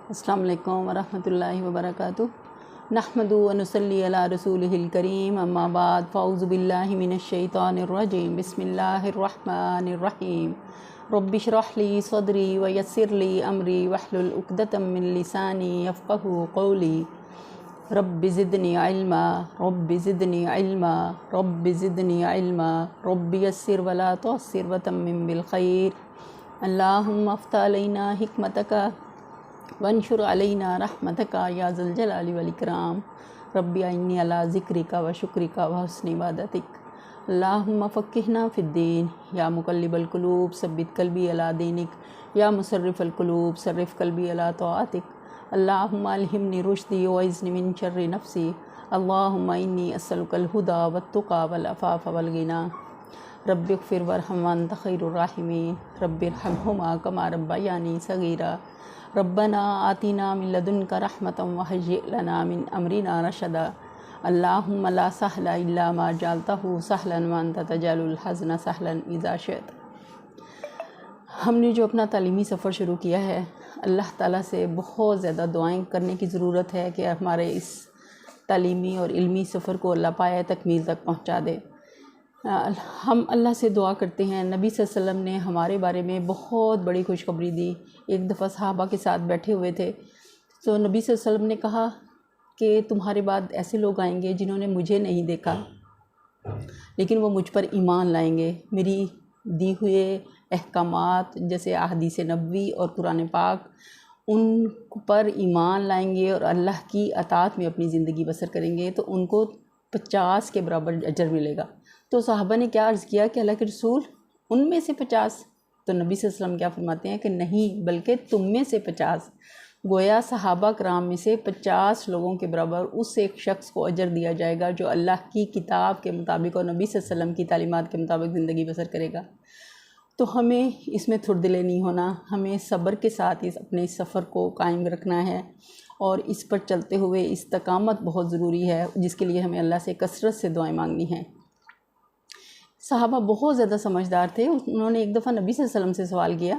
السلام علیکم ورحمۃ اللہ وبرکاتہ۔ نحمدہ و نصلی علی رسولہ الکریم، اما بعد، فاعوذ باللہ من الشیطان الرجیم، بسم اللہ الرحمن الرحیم۔ رب اشرح لی صدری ویسر لی امری واحلل عقدۃ من لسانی یفقہوا قولی۔ رب زدنی علما رب زدنی علما رب زدنی علما رب یسر ولا تعسر وتمم بالخیر۔ اللہم افتح علینا حکمتک وانشر علینا رحمتک یا ذا الجلال والاکرام۔ رب اعنی علی ذکرک و شکرک و حسن عبادتک۔ اللہم فقہنا فی الدین، یا مقلب القلوب ثبت قلبی علی دینک، یا مصرف القلوب صرف قلبی علی طاعتک۔ اللہم الہمنی رشدی واعذنی من شر نفسی۔ اللہم انی اسألک الہدی والتقی والعفاف والغنی۔ رب اغفر وارحم وانت خیر الراحمین۔ رب ارحمہما کما ربیانی صغیرا۔ ربنا آتنا من لدنک رحمۃ وہیئ لنا من امرنا رشدا۔ اللہم لا سہل الا ما جعلتہ سہلا وانت تجعل الحزن سہلا اذا شئت۔ ہم نے جو اپنا تعلیمی سفر شروع کیا ہے، اللہ تعالیٰ سے بہت زیادہ دعائیں کرنے کی ضرورت ہے کہ ہمارے اس تعلیمی اور علمی سفر کو اللہ پایہ تکمیل تک پہنچا دے۔ ہم اللہ سے دعا کرتے ہیں۔ نبی صلی اللہ علیہ وسلم نے ہمارے بارے میں بہت بڑی خوشخبری دی۔ ایک دفعہ صحابہ کے ساتھ بیٹھے ہوئے تھے تو نبی صلی اللہ علیہ وسلم نے کہا کہ تمہارے بعد ایسے لوگ آئیں گے جنہوں نے مجھے نہیں دیکھا لیکن وہ مجھ پر ایمان لائیں گے، میری دی ہوئے احکامات جیسے احادیث نبوی اور قرآن پاک ان پر ایمان لائیں گے اور اللہ کی اطاعت میں اپنی زندگی بسر کریں گے تو ان کو 50 کے برابر اجر ملے گا۔ تو صحابہ نے کیا عرض کیا کہ اللہ کے رسول ان میں سے 50؟ تو نبی صلی اللہ علیہ وسلم کیا فرماتے ہیں کہ نہیں، بلکہ تم میں سے 50۔ گویا صحابہ کرام میں سے 50 لوگوں کے برابر اس ایک شخص کو اجر دیا جائے گا جو اللہ کی کتاب کے مطابق اور نبی صلی اللہ علیہ وسلم کی تعلیمات کے مطابق زندگی بسر کرے گا۔ تو ہمیں اس میں تھوڑ دلے نہیں ہونا، ہمیں صبر کے ساتھ اپنے اس سفر کو قائم رکھنا ہے اور اس پر چلتے ہوئے استقامت بہت ضروری ہے، جس کے لیے ہمیں اللہ سے کثرت سے دعائیں مانگنی ہیں۔ صحابہ بہت زیادہ سمجھدار تھے۔ انہوں نے ایک دفعہ نبی صلی اللہ علیہ وسلم سے سوال کیا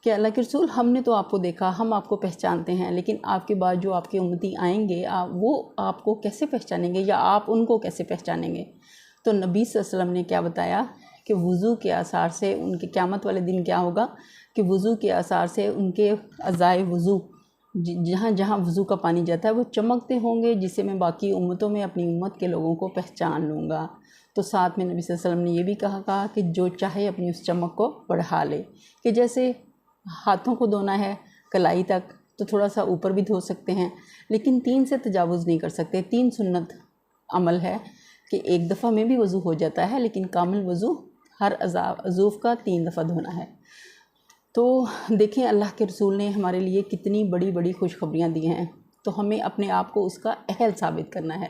کہ اللہ کے رسول، ہم نے تو آپ کو دیکھا، ہم آپ کو پہچانتے ہیں، لیکن آپ کے بعد جو آپ کے امتی آئیں گے وہ آپ کو کیسے پہچانیں گے یا آپ ان کو کیسے پہچانیں گے؟ تو نبی صلی اللہ علیہ وسلم نے کیا بتایا کہ وضو کے آثار سے ان کے قیامت والے دن کیا ہوگا کہ وضو کے آثار سے ان کے اعضائے وضو جہاں جہاں وضو کا پانی جاتا ہے وہ چمکتے ہوں گے، جس سے میں باقی امتوں میں اپنی امت کے لوگوں کو پہچان لوں گا۔ تو ساتھ میں نبی صلی اللہ علیہ وسلم نے یہ بھی کہا کہ جو چاہے اپنی اس چمک کو بڑھا لے، کہ جیسے ہاتھوں کو دھونا ہے کلائی تک تو تھوڑا سا اوپر بھی دھو سکتے ہیں، لیکن 3 سے تجاوز نہیں کر سکتے۔ 3 سنت عمل ہے کہ ایک دفعہ میں بھی وضو ہو جاتا ہے، لیکن کامل وضو ہر عضو کا 3 دفعہ دھونا ہے۔ تو دیکھیں اللہ کے رسول نے ہمارے لیے کتنی بڑی بڑی خوشخبریاں دی ہیں، تو ہمیں اپنے آپ کو اس کا اہل ثابت کرنا ہے۔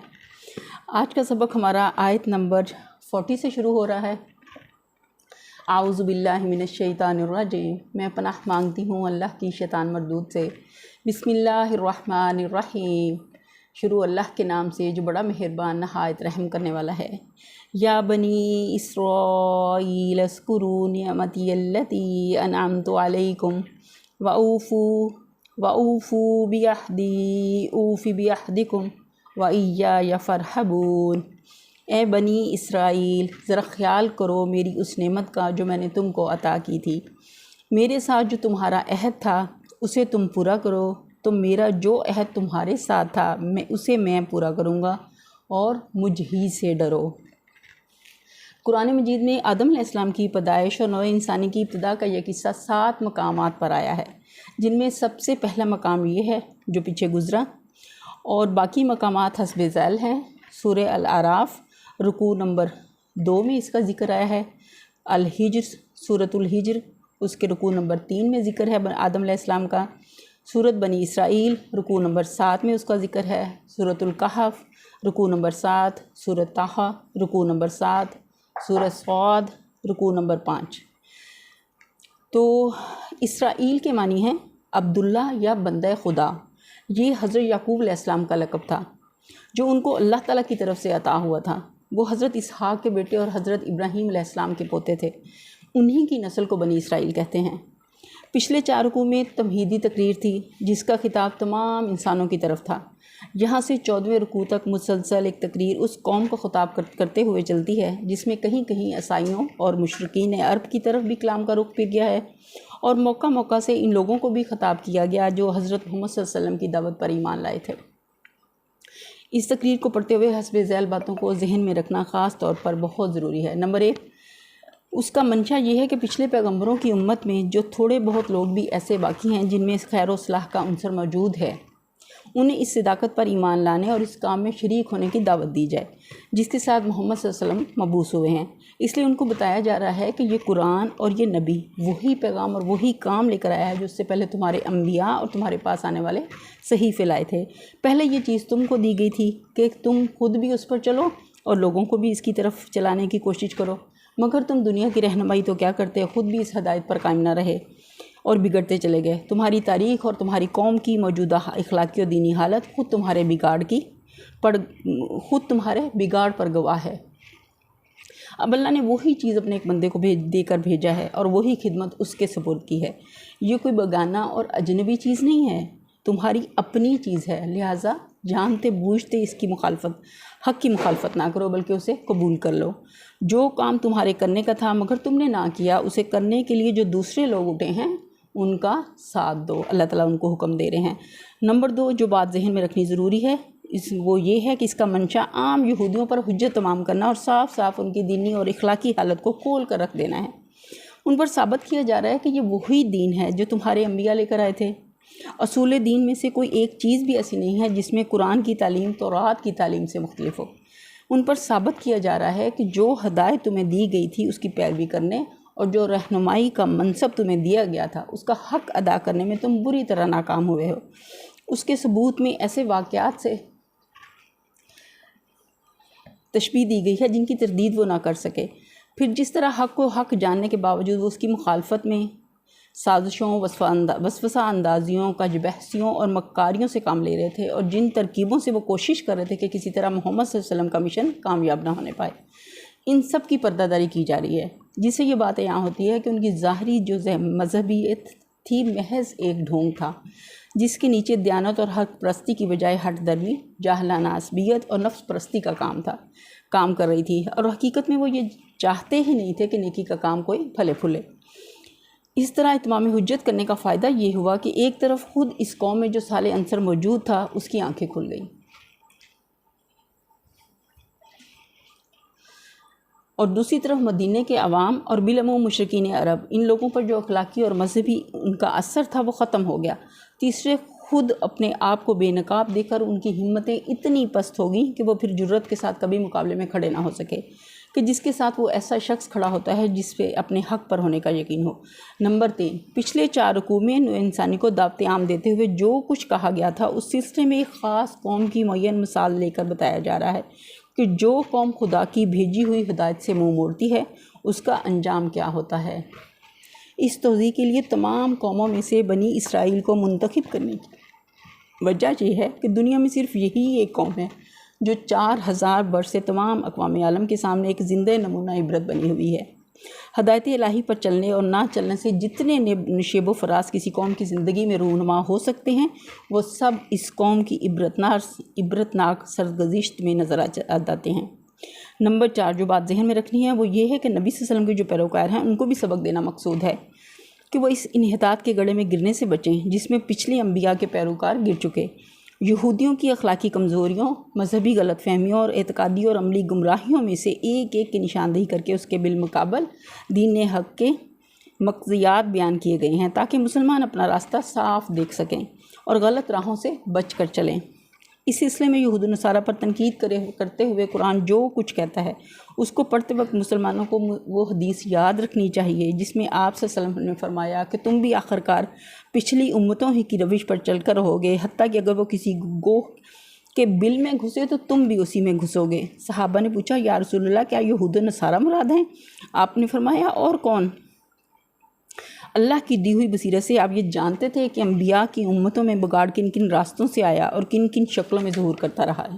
آج کا سبق ہمارا آیت نمبر 40 سے شروع ہو رہا ہے۔ اعوذ باللہ من الشیطان الرجیم، میں پناہ مانگتی ہوں اللہ کی شیطان مردود سے۔ بسم اللہ الرحمن الرحیم، شروع اللہ کے نام سے جو بڑا مہربان نہایت رحم کرنے والا ہے۔ یا بنی اسرائیل اذکروا نعمتی التی انعمت علیکم وأوفوا بعہدی اوف بعہدکم وإیای فارہبون۔ اے بنی اسرائیل، ذرا خیال کرو میری اس نعمت کا جو میں نے تم کو عطا کی تھی۔ میرے ساتھ جو تمہارا عہد تھا اسے تم پورا کرو، تو میرا جو عہد تمہارے ساتھ تھا اسے میں پورا کروں گا، اور مجھ ہی سے ڈرو۔ قرآن مجید میں آدم علیہ السلام کی پیدائش اور نوع انسانی کی ابتدا کا یہ قصہ 7 مقامات پر آیا ہے، جن میں سب سے پہلا مقام یہ ہے جو پیچھے گزرا، اور باقی مقامات حسب ذیل ہیں۔ سورہ الاعراف رکوع نمبر 2 میں اس کا ذکر آیا ہے۔ الحجر، سورۃ الحجر، اس کے رکوع نمبر 3 میں ذکر ہے آدم علیہ السلام کا۔ سورۃ بنی اسرائیل رکوع نمبر 7 میں اس کا ذکر ہے۔ سورۃ الکہف رکوع نمبر 7، سورۃ طٰہٰ رکوع نمبر 7، سورۃ صاد رکوع نمبر 5۔ تو اسرائیل کے معنی ہیں عبداللہ یا بندہ خدا۔ یہ حضرت یعقوب علیہ السلام کا لقب تھا جو ان کو اللہ تعالیٰ کی طرف سے عطا ہوا تھا۔ وہ حضرت اسحاق کے بیٹے اور حضرت ابراہیم علیہ السلام کے پوتے تھے، انہی کی نسل کو بنی اسرائیل کہتے ہیں۔ پچھلے 4 رکوع میں تمہیدی تقریر تھی جس کا خطاب تمام انسانوں کی طرف تھا۔ یہاں سے 14ویں رکوع تک مسلسل ایک تقریر اس قوم کو خطاب کرتے ہوئے چلتی ہے جس میں کہیں کہیں عیسائیوں اور مشرکین عرب کی طرف بھی کلام کا رخ پھر گیا ہے، اور موقع موقع سے ان لوگوں کو بھی خطاب کیا گیا جو حضرت محمد صلی اللہ علیہ وسلم کی دعوت پر ایمان لائے تھے۔ اس تقریر کو پڑھتے ہوئے حسب ذیل باتوں کو ذہن میں رکھنا خاص طور پر بہت ضروری ہے۔ نمبر 1، اس کا منشا یہ ہے کہ پچھلے پیغمبروں کی امت میں جو تھوڑے بہت لوگ بھی ایسے باقی ہیں جن میں اس خیر و صلاح کا عنصر موجود ہے، انہیں اس صداقت پر ایمان لانے اور اس کام میں شریک ہونے کی دعوت دی جائے جس کے ساتھ محمد صلی اللہ علیہ وسلم مبعوث ہوئے ہیں۔ اس لیے ان کو بتایا جا رہا ہے کہ یہ قرآن اور یہ نبی وہی پیغام اور وہی کام لے کر آیا ہے جو اس سے پہلے تمہارے انبیاء اور تمہارے پاس آنے والے صحیفے لائے تھے۔ پہلے یہ چیز تم کو دی گئی تھی کہ تم خود بھی اس پر چلو اور لوگوں کو بھی اس کی طرف چلانے کی کوشش کرو، مگر تم دنیا کی رہنمائی تو کیا کرتے، خود بھی اس ہدایت پر قائم نہ رہے اور بگڑتے چلے گئے۔ تمہاری تاریخ اور تمہاری قوم کی موجودہ اخلاقی اور دینی حالت خود تمہارے بگاڑ پر گواہ ہے۔ اب اللہ نے وہی چیز اپنے ایک بندے کو دے کر بھیجا ہے اور وہی خدمت اس کے سپرد کی ہے۔ یہ کوئی بگانہ اور اجنبی چیز نہیں ہے، تمہاری اپنی چیز ہے، لہٰذا جانتے بوجھتے اس کی حق کی مخالفت نہ کرو بلکہ اسے قبول کر لو۔ جو کام تمہارے کرنے کا تھا مگر تم نے نہ کیا، اسے کرنے کے لیے جو دوسرے لوگ اٹھے ہیں ان کا ساتھ دو۔ اللہ تعالیٰ ان کو حکم دے رہے ہیں۔ نمبر 2، جو بات ذہن میں رکھنی ضروری ہے وہ یہ ہے کہ اس کا منشا عام یہودیوں پر حجت تمام کرنا اور صاف صاف ان کی دینی اور اخلاقی حالت کو کھول کر رکھ دینا ہے۔ ان پر ثابت کیا جا رہا ہے کہ یہ وہی دین ہے جو تمہارے انبیاء لے کر آئے تھے۔ اصول دین میں سے کوئی ایک چیز بھی ایسی نہیں ہے جس میں قرآن کی تعلیم تورات کی تعلیم سے مختلف ہو۔ ان پر ثابت کیا جا رہا ہے کہ جو ہدایت تمہیں دی گئی تھی اس کی پیروی کرنے اور جو رہنمائی کا منصب تمہیں دیا گیا تھا اس کا حق ادا کرنے میں تم بری طرح ناکام ہوئے ہو۔ اس کے ثبوت میں ایسے واقعات سے تشبیہ دی گئی ہے جن کی تردید وہ نہ کر سکے۔ پھر جس طرح حق کو حق جاننے کے باوجود وہ اس کی مخالفت میں سازشوں، وسوسہ اندازیوں، کج بحثیوں اور مکاریوں سے کام لے رہے تھے، اور جن ترکیبوں سے وہ کوشش کر رہے تھے کہ کسی طرح محمد صلی اللہ علیہ وسلم کا مشن کامیاب نہ ہونے پائے، ان سب کی پردہ داری کی جا رہی ہے، جس سے یہ بات یہاں ہوتی ہے کہ ان کی ظاہری جو مذہبیت تھی محض ایک ڈھونگ تھا جس کے نیچے دیانت اور حق پرستی کی بجائے ہٹ درمی، جاہلانہ عصبیت اور نفس پرستی کا کام کر رہی تھی، اور حقیقت میں وہ یہ چاہتے ہی نہیں تھے کہ نیکی کا کام کوئی پھلے پھولے۔ اس طرح اتمام حجت کرنے کا فائدہ یہ ہوا کہ ایک طرف خود اس قوم میں جو صالح عنصر موجود تھا اس کی آنکھیں کھل گئیں، اور دوسری طرف مدینے کے عوام اور بالعموم مشرکین عرب، ان لوگوں پر جو اخلاقی اور مذہبی ان کا اثر تھا وہ ختم ہو گیا۔ تیسرے، خود اپنے آپ کو بے نقاب دے کر ان کی ہمتیں اتنی پست ہو گئیں کہ وہ پھر جرت کے ساتھ کبھی مقابلے میں کھڑے نہ ہو سکے کہ جس کے ساتھ وہ ایسا شخص کھڑا ہوتا ہے جس پہ اپنے حق پر ہونے کا یقین ہو۔ نمبر 3، پچھلے 4 رکوع میں نوع انسانی کو دعوت عام دیتے ہوئے جو کچھ کہا گیا تھا اس سلسلے میں ایک خاص قوم کی معین مثال لے کر بتایا جا رہا ہے کہ جو قوم خدا کی بھیجی ہوئی ہدایت سے منہ موڑتی ہے اس کا انجام کیا ہوتا ہے۔ اس توضیح کے لیے تمام قوموں میں سے بنی اسرائیل کو منتخب کرنے کی وجہ یہ ہے کہ دنیا میں صرف یہی ایک قوم ہے جو 4000 برس سے تمام اقوام عالم کے سامنے ایک زندہ نمونہ عبرت بنی ہوئی ہے۔ ہدایت الہی پر چلنے اور نہ چلنے سے جتنے نشیب و فراز کسی قوم کی زندگی میں رونما ہو سکتے ہیں وہ سب اس قوم کی عبرتناک سرگزشت میں نظر آتے ہیں۔ نمبر 4، جو بات ذہن میں رکھنی ہے وہ یہ ہے کہ نبی صلی اللہ علیہ وسلم کے جو پیروکار ہیں ان کو بھی سبق دینا مقصود ہے کہ وہ اس انحطاط کے گڑھے میں گرنے سے بچیں جس میں پچھلے انبیاء کے پیروکار گر چکے۔ یہودیوں کی اخلاقی کمزوریوں، مذہبی غلط فہمیوں اور اعتقادی اور عملی گمراہیوں میں سے ایک ایک کی نشاندہی کر کے اس کے بالمقابل دین حق کے مقتضیات بیان کیے گئے ہیں تاکہ مسلمان اپنا راستہ صاف دیکھ سکیں اور غلط راہوں سے بچ کر چلیں۔ اس سلسلے میں یہود و نصارہ پر تنقید کرتے ہوئے قرآن جو کچھ کہتا ہے اس کو پڑھتے وقت مسلمانوں کو وہ حدیث یاد رکھنی چاہیے جس میں آپ صلی اللہ علیہ وسلم نے فرمایا کہ تم بھی آخرکار پچھلی امتوں ہی کی روش پر چل کر رہو گے، حتیٰ کہ اگر وہ کسی گوہ کے بل میں گھسے تو تم بھی اسی میں گھسو گے۔ صحابہ نے پوچھا یا رسول اللہ کیا یہود و نصارہ مراد ہیں؟ آپ نے فرمایا اور کون؟ اللہ کی دی ہوئی بصیرت سے آپ یہ جانتے تھے کہ انبیاء کی امتوں میں بگاڑ کن کن راستوں سے آیا اور کن کن شکلوں میں ظہور کرتا رہا ہے۔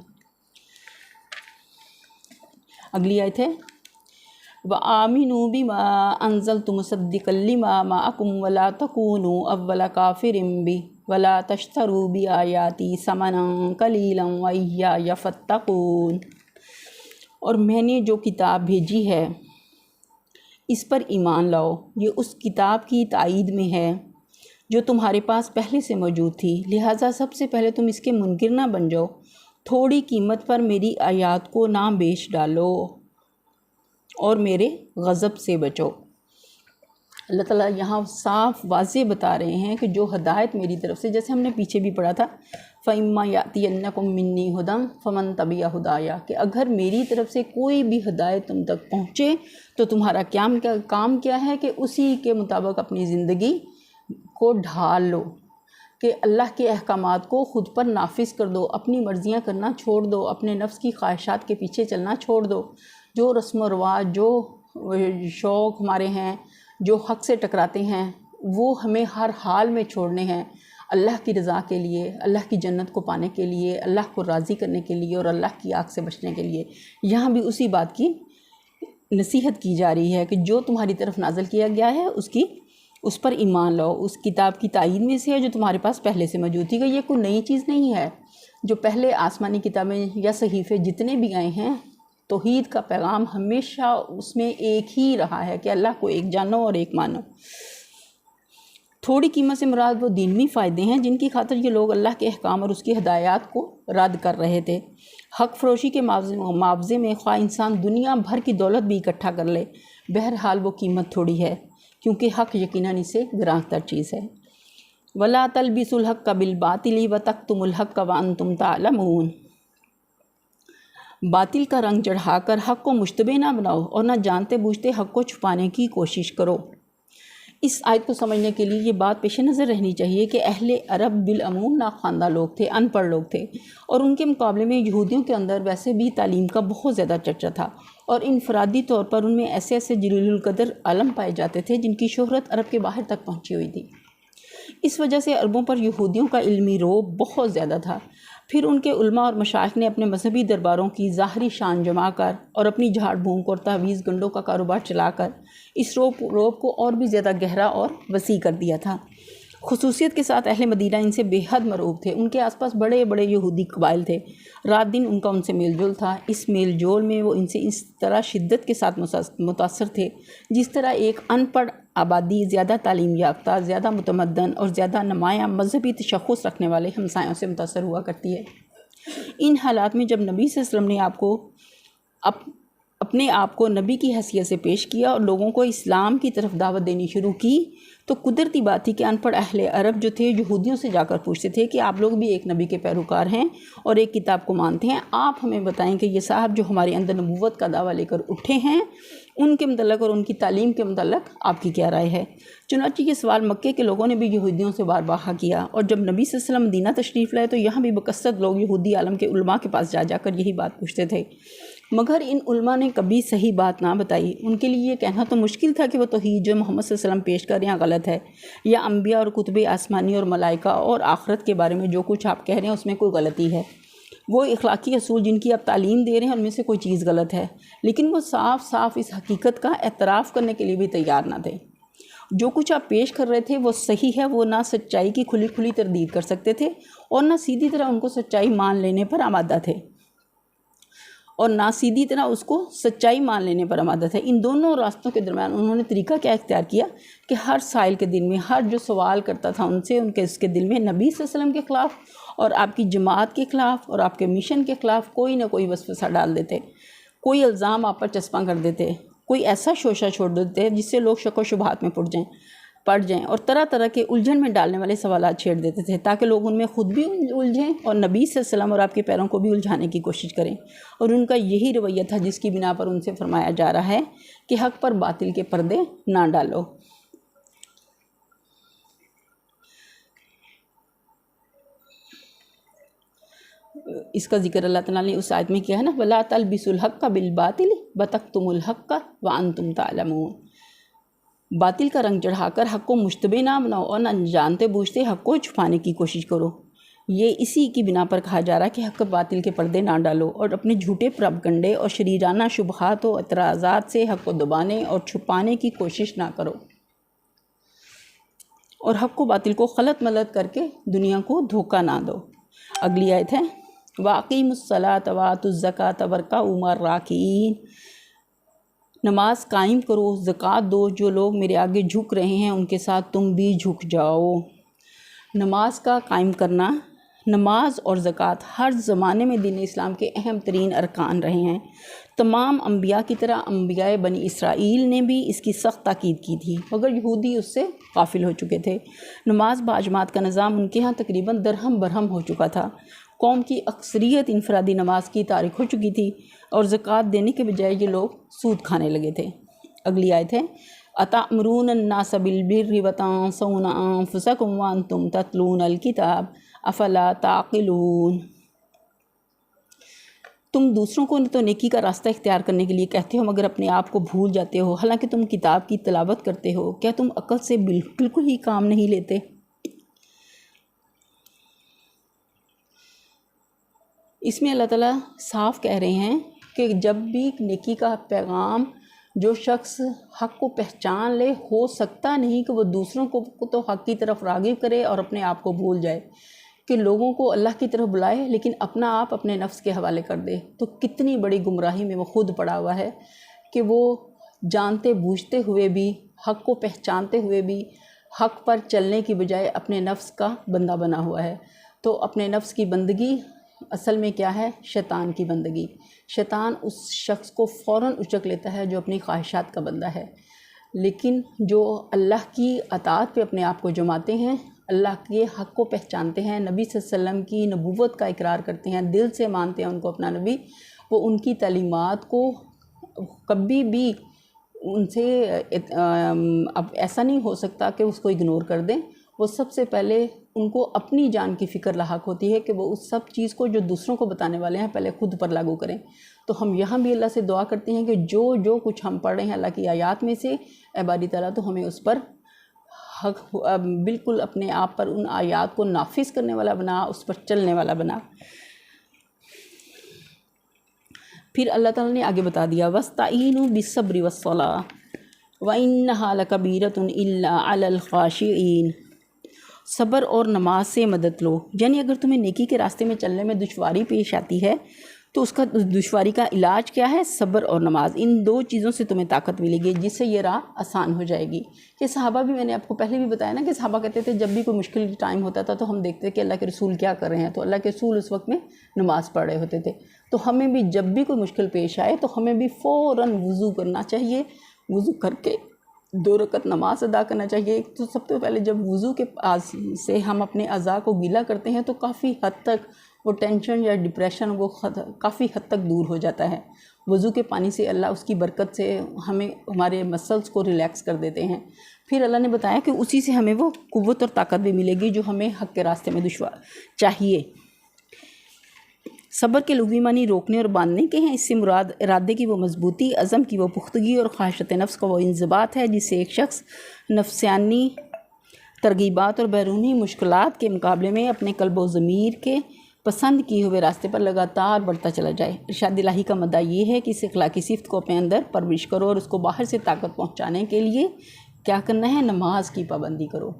اگلی آیت ہے وآمنوا بما انزلت مصدقا لما معكم ولا تكونوا اول كافر به ولا تشتروا بآیاتی ثمنا قلیلا وإیای فاتقون۔ اور میں نے جو کتاب بھیجی ہے اس پر ایمان لاؤ، یہ اس کتاب کی تائید میں ہے جو تمہارے پاس پہلے سے موجود تھی، لہٰذا سب سے پہلے تم اس کے منکر نہ بن جاؤ، تھوڑی قیمت پر میری آیات کو نہ بیچ ڈالو اور میرے غضب سے بچو۔ اللہ تعالیٰ یہاں صاف واضح بتا رہے ہیں کہ جو ہدایت میری طرف سے، جیسے ہم نے پیچھے بھی پڑھا تھا فَإِمَّا يَأْتِيَنَّكُم مِّنِّي هُدًى فَمَن تَبِعَ هُدَايَا، کہ اگر میری طرف سے کوئی بھی ہدایت تم تک پہنچے تو تمہارا کام کیا ہے کہ اسی کے مطابق اپنی زندگی کو ڈھال لو، کہ اللہ کے احکامات کو خود پر نافذ کر دو، اپنی مرضیاں کرنا چھوڑ دو، اپنے نفس کی خواہشات کے پیچھے چلنا چھوڑ دو، جو رسم و رواج، جو شوق ہمارے ہیں جو حق سے ٹکراتے ہیں وہ ہمیں ہر حال میں چھوڑنے ہیں، اللہ کی رضا کے لیے، اللہ کی جنت کو پانے کے لیے، اللہ کو راضی کرنے کے لیے اور اللہ کی آگ سے بچنے کے لیے۔ یہاں بھی اسی بات کی نصیحت کی جا رہی ہے کہ جو تمہاری طرف نازل کیا گیا ہے اس پر ایمان لاؤ، اس کتاب کی تائید میں سے ہے جو تمہارے پاس پہلے سے موجود تھی، کہ یہ کوئی نئی چیز نہیں ہے۔ جو پہلے آسمانی کتابیں یا صحیفے جتنے بھی آئے ہیں، توحید کا پیغام ہمیشہ اس میں ایک ہی رہا ہے کہ اللہ کو ایک جانو اور ایک مانو۔ تھوڑی قیمت سے مراد وہ دینی فائدے ہیں جن کی خاطر یہ لوگ اللہ کے احکام اور اس کی ہدایات کو رد کر رہے تھے۔ حق فروشی کے معاوضے میں خواہ انسان دنیا بھر کی دولت بھی اکٹھا کر لے، بہرحال وہ قیمت تھوڑی ہے، کیونکہ حق یقیناً اسے گراں تر چیز ہے۔ وَلَا تَلْبِسُوا الْحَقَّ بِالْبَاطِلِ وَتَكْتُمُوا الْحَقَّ وَأَنْتُمْ تَعْلَمُونَ۔ باطل کا رنگ چڑھا کر حق کو مشتبہ نہ بناؤ اور نہ جانتے بوجھتے حق کو چھپانے کی کوشش کرو۔ اس آیت کو سمجھنے کے لیے یہ بات پیش نظر رہنی چاہیے کہ اہل عرب بالعموم ناخواندہ لوگ تھے، ان پڑھ لوگ تھے، اور ان کے مقابلے میں یہودیوں کے اندر ویسے بھی تعلیم کا بہت زیادہ چرچا تھا، اور انفرادی طور پر ان میں ایسے ایسے جلیل القدر عالم پائے جاتے تھے جن کی شہرت عرب کے باہر تک پہنچی ہوئی تھی۔ اس وجہ سے عربوں پر یہودیوں کا علمی رعب بہت زیادہ تھا۔ پھر ان کے علماء اور مشائخ نے اپنے مذہبی درباروں کی ظاہری شان جما کر اور اپنی جھاڑ بھونک اور تعویذ گنڈوں کا کاروبار چلا کر اس رعب کو اور بھی زیادہ گہرا اور وسیع کر دیا تھا۔ خصوصیت کے ساتھ اہل مدینہ ان سے بے حد مرعوب تھے۔ ان کے آس پاس بڑے بڑے یہودی قبائل تھے، رات دن ان کا ان سے میل جول تھا۔ اس میل جول میں وہ ان سے اس طرح شدت کے ساتھ متاثر تھے جس طرح ایک ان پڑھ آبادی زیادہ تعلیم یافتہ، زیادہ متمدن اور زیادہ نمایاں مذہبی تشخص رکھنے والے ہمسایوں سے متاثر ہوا کرتی ہے۔ ان حالات میں جب نبی صلی اللہ علیہ وسلم نے اپنے آپ کو نبی کی حیثیت سے پیش کیا اور لوگوں کو اسلام کی طرف دعوت دینی شروع کی، تو قدرتی بات تھی کہ ان پڑھ اہل عرب جو تھے یہودیوں سے جا کر پوچھتے تھے کہ آپ لوگ بھی ایک نبی کے پیروکار ہیں اور ایک کتاب کو مانتے ہیں، آپ ہمیں بتائیں کہ یہ صاحب جو ہمارے اندر نبوت کا دعویٰ لے کر اٹھے ہیں ان کے متعلق اور ان کی تعلیم کے متعلق آپ کی کیا رائے ہے؟ چنانچہ یہ سوال مکے کے لوگوں نے بھی یہودیوں سے بار بار کیا، اور جب نبی صلی اللہ علیہ وسلم مدینہ تشریف لائے تو یہاں بھی بکثرت لوگ یہودی عالم کے علماء کے پاس جا کر یہی بات پوچھتے تھے، مگر ان علماء نے کبھی صحیح بات نہ بتائی۔ ان کے لیے یہ کہنا تو مشکل تھا کہ وہ توحید جو محمد صلی اللہ علیہ وسلم پیش کر رہے ہیں غلط ہے، یا انبیاء اور کتب آسمانی اور ملائکہ اور آخرت کے بارے میں جو کچھ آپ کہہ رہے ہیں اس میں کوئی غلطی ہے، وہ اخلاقی اصول جن کی آپ تعلیم دے رہے ہیں ان میں سے کوئی چیز غلط ہے، لیکن وہ صاف صاف اس حقیقت کا اعتراف کرنے کے لیے بھی تیار نہ تھے۔ جو کچھ آپ پیش کر رہے تھے وہ صحیح ہے، وہ نہ سچائی کی کھلی کھلی تردید کر سکتے تھے اور نہ سیدھی طرح ان کو سچائی مان لینے پر آمادہ تھے، اور نہ سیدھی طرح اس کو سچائی مان لینے پر آمادہ تھے۔ ان دونوں راستوں کے درمیان انہوں نے طریقہ کیا اختیار کیا کہ ہر سائل کے دل میں، ہر جو سوال کرتا تھا ان سے، اس کے دل میں نبی صلی اللہ علیہ وسلم کے خلاف اور آپ کی جماعت کے خلاف اور آپ کے مشن کے خلاف کوئی نہ کوئی وسوسہ ڈال دیتے، کوئی الزام آپ پر چسپاں کر دیتے، کوئی ایسا شوشہ چھوڑ دیتے جس سے لوگ شک و شبہات میں پڑ جائیں اور طرح طرح کے الجھن میں ڈالنے والے سوالات چھیڑ دیتے تھے تاکہ لوگ ان میں خود بھی الجھیں اور نبی صلی اللہ علیہ وسلم اور آپ کے پیروں کو بھی الجھانے کی کوشش کریں، اور ان کا یہی رویہ تھا جس کی بنا پر ان سے فرمایا جا رہا ہے کہ حق پر باطل کے پردے نہ ڈالو۔ اس کا ذکر اللہ تعالیٰ نے اس آیت میں کیا ہے نا، وَلَا تَلْبِسُوا الْحَقَّ بِالْبَاطِلِ وَتَكْتُمُوا الْحَقَّ وَأَنْتُمْ تَعْلَمُونَ۔ باطل کا رنگ چڑھا کر حق کو مشتبہ نہ بناؤ اور نہ جانتے بوجھتے حق کو چھپانے کی کوشش کرو۔ یہ اسی کی بنا پر کہا جا رہا ہے کہ حق باطل کے پردے نہ ڈالو اور اپنے جھوٹے پراپگنڈے اور شریرانہ شبہات و اعتراضات سے حق کو دبانے اور چھپانے کی کوشش نہ کرو، اور حق و باطل کو خلط ملط کر کے دنیا کو دھوکہ نہ دو۔ اگلی آیت ہے وَأَقِیمُوا الصَّلَاةَ وَآتُوا الزَّکَاةَ وَارْکَعُوا مَعَ الرَّاکِعِینَ، نماز قائم کرو، زکوٰۃ دو، جو لوگ میرے آگے جھک رہے ہیں ان کے ساتھ تم بھی جھک جاؤ۔ نماز کا قائم کرنا، نماز اور زکوٰۃ ہر زمانے میں دین اسلام کے اہم ترین ارکان رہے ہیں۔ تمام انبیاء کی طرح انبیاء بنی اسرائیل نے بھی اس کی سخت تاکید کی تھی، مگر یہودی اس سے غافل ہو چکے تھے۔ نماز باجماعت کا نظام ان کے ہاں تقریباً درہم برہم ہو چکا تھا۔ قوم کی اکثریت انفرادی نماز کی تارک ہو چکی تھی اور زکوٰۃ دینے کے بجائے یہ لوگ سود کھانے لگے تھے۔ اگلی آیت ہے أَتَأْمُرُونَ النَّاسَ بِالْبِرِّ وَتَنْسَوْنَ أَنفُسَكُمْ وَأَنْتُمْ تَتْلُونَ الْكِتَابَ أَفَلَا تَعْقِلُونَ، تم دوسروں کو تو نیکی کا راستہ اختیار کرنے کے لیے کہتے ہو مگر اپنے آپ کو بھول جاتے ہو، حالانکہ تم کتاب کی تلاوت کرتے ہو، کیا تم عقل سے بالکل ہی کام نہیں لیتے؟ اس میں اللہ تعالیٰ صاف کہہ رہے ہیں کہ جب بھی نیکی کا پیغام جو شخص حق کو پہچان لے، ہو سکتا نہیں کہ وہ دوسروں کو تو حق کی طرف راغب کرے اور اپنے آپ کو بھول جائے، کہ لوگوں کو اللہ کی طرف بلائے لیکن اپنا آپ اپنے نفس کے حوالے کر دے، تو کتنی بڑی گمراہی میں وہ خود پڑا ہوا ہے کہ وہ جانتے بوجھتے ہوئے بھی، حق کو پہچانتے ہوئے بھی حق پر چلنے کی بجائے اپنے نفس کا بندہ بنا ہوا ہے۔ تو اپنے نفس کی بندگی اصل میں کیا ہے؟ شیطان کی بندگی۔ شیطان اس شخص کو فوراً اچک لیتا ہے جو اپنی خواہشات کا بندہ ہے، لیکن جو اللہ کی اطاعت پہ اپنے آپ کو جماتے ہیں، اللہ کے حق کو پہچانتے ہیں، نبی صلی اللہ علیہ وسلم کی نبوت کا اقرار کرتے ہیں، دل سے مانتے ہیں ان کو اپنا نبی، وہ ان کی تعلیمات کو کبھی بھی ان سے اب ایسا نہیں ہو سکتا کہ اس کو اگنور کر دیں۔ وہ سب سے پہلے ان کو اپنی جان کی فکر لاحق ہوتی ہے کہ وہ اس سب چیز کو جو دوسروں کو بتانے والے ہیں پہلے خود پر لاگو کریں۔ تو ہم یہاں بھی اللہ سے دعا کرتے ہیں کہ جو کچھ ہم پڑھ رہے ہیں اللہ کی آیات میں سے، اے باری تعالیٰ تو ہمیں اس پر حق بالکل اپنے آپ پر ان آیات کو نافذ کرنے والا بنا، اس پر چلنے والا بنا۔ پھر اللہ تعالیٰ نے آگے بتا دیا وَاسْتَعِینُوا بِالصَّبْرِ وَالصَّلَاةِ وَإِنَّهَا لَكَبِیرَةٌ إِلَّا عَلَى الْخَاشِعِینَ، صبر اور نماز سے مدد لو، یعنی اگر تمہیں نیکی کے راستے میں چلنے میں دشواری پیش آتی ہے تو اس کا دشواری کا علاج کیا ہے؟ صبر اور نماز۔ ان دو چیزوں سے تمہیں طاقت ملے گی جس سے یہ راہ آسان ہو جائے گی۔ کہ صحابہ بھی، میں نے آپ کو پہلے بھی بتایا نا کہ صحابہ کہتے تھے جب بھی کوئی مشکل ٹائم ہوتا تھا تو ہم دیکھتے کہ اللہ کے رسول کیا کر رہے ہیں، تو اللہ کے رسول اس وقت میں نماز پڑھ رہے ہوتے تھے۔ تو ہمیں بھی جب بھی کوئی مشکل پیش آئے تو ہمیں بھی فوراً وضو کرنا چاہیے، وضو کر کے 2 رکعت نماز ادا کرنا چاہیے۔ تو سب سے پہلے جب وضو کے سے ہم اپنے اعضاء کو گیلا کرتے ہیں تو کافی حد تک وہ ٹینشن یا ڈپریشن وہ کافی حد تک دور ہو جاتا ہے۔ وضو کے پانی سے اللہ اس کی برکت سے ہمیں ہمارے مسلز کو ریلیکس کر دیتے ہیں۔ پھر اللہ نے بتایا کہ اسی سے ہمیں وہ قوت اور طاقت بھی ملے گی جو ہمیں حق کے راستے میں چاہیے۔ صبر کے لغوی معنی روکنے اور باندھنے کے ہیں، اس سے مراد ارادے کی وہ مضبوطی، عزم کی وہ پختگی اور خواہشات نفس کا وہ انضباط ہے جس سے ایک شخص نفسانی ترغیبات اور بیرونی مشکلات کے مقابلے میں اپنے قلب و ضمیر کے پسند کیے ہوئے راستے پر لگاتار بڑھتا چلا جائے۔ ارشاد الہی کا مدعا یہ ہے کہ اس اخلاقی صفت کو اپنے اندر پرورش کرو اور اس کو باہر سے طاقت پہنچانے کے لیے کیا کرنا ہے؟ نماز کی پابندی کرو۔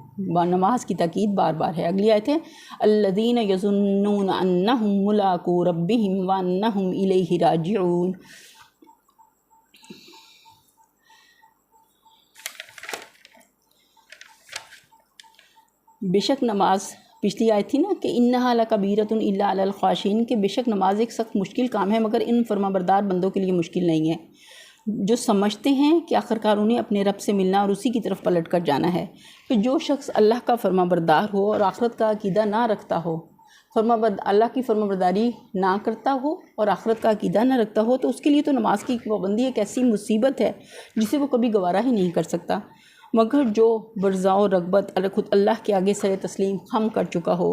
نماز کی تاکید بار بار ہے۔ اگلی آیت ہے الذین یظنون انہم ملاقو ربہم وانہم الیہ راجعون، بے شک نماز، پچھلی آیت تھی نا کہ انہا لکبیرۃ الا علی الخاشعین، کہ بے شک نماز ایک سخت مشکل کام ہے مگر ان فرمانبردار بندوں کے لیے مشکل نہیں ہے جو سمجھتے ہیں کہ آخرکار انہیں اپنے رب سے ملنا اور اسی کی طرف پلٹ کر جانا ہے۔ کہ جو شخص اللہ کا فرمانبردار ہو اور آخرت کا عقیدہ نہ رکھتا ہو، اللہ کی فرمانبرداری نہ کرتا ہو اور آخرت کا عقیدہ نہ رکھتا ہو، تو اس کے لیے تو نماز کی پابندی ایک ایسی مصیبت ہے جسے وہ کبھی گوارا ہی نہیں کر سکتا۔ مگر جو برزا و رغبت خود اللہ کے آگے سر تسلیم خم کر چکا ہو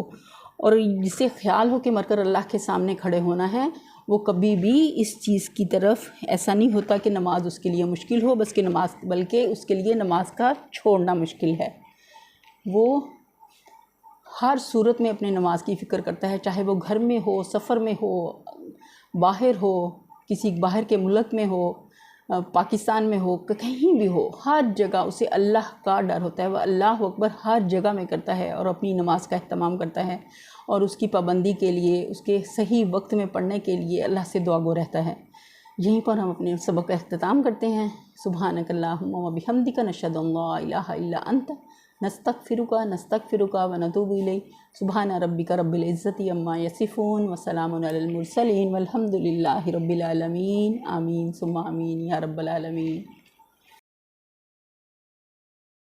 اور جسے خیال ہو کہ مر کر اللہ کے سامنے کھڑے ہونا ہے، وہ کبھی بھی اس چیز کی طرف ایسا نہیں ہوتا کہ نماز اس کے لیے مشکل ہو، بلکہ اس کے لیے نماز کا چھوڑنا مشکل ہے۔ وہ ہر صورت میں اپنے نماز کی فکر کرتا ہے، چاہے وہ گھر میں ہو، سفر میں ہو، باہر ہو، کسی باہر کے ملک میں ہو، پاکستان میں ہو، کہیں بھی ہو، ہر جگہ اسے اللہ کا ڈر ہوتا ہے۔ وہ اللہ اکبر ہر جگہ میں کرتا ہے اور اپنی نماز کا اہتمام کرتا ہے، اور اس کی پابندی کے لیے، اس کے صحیح وقت میں پڑھنے کے لیے اللہ سے دعا گو رہتا ہے۔ یہیں پر ہم اپنے سبق کا اختتام کرتے ہیں۔ سبحانک اللہم و بحمدک، نشہد ان لا الہ الا انت، نستغفرک ونتوب الیک۔ سبحان ربک رب العزت عما یصفون، وسلام علی المرسلین، والحمد للہ رب العالمین۔ آمین ثم آمین یا رب العالمین۔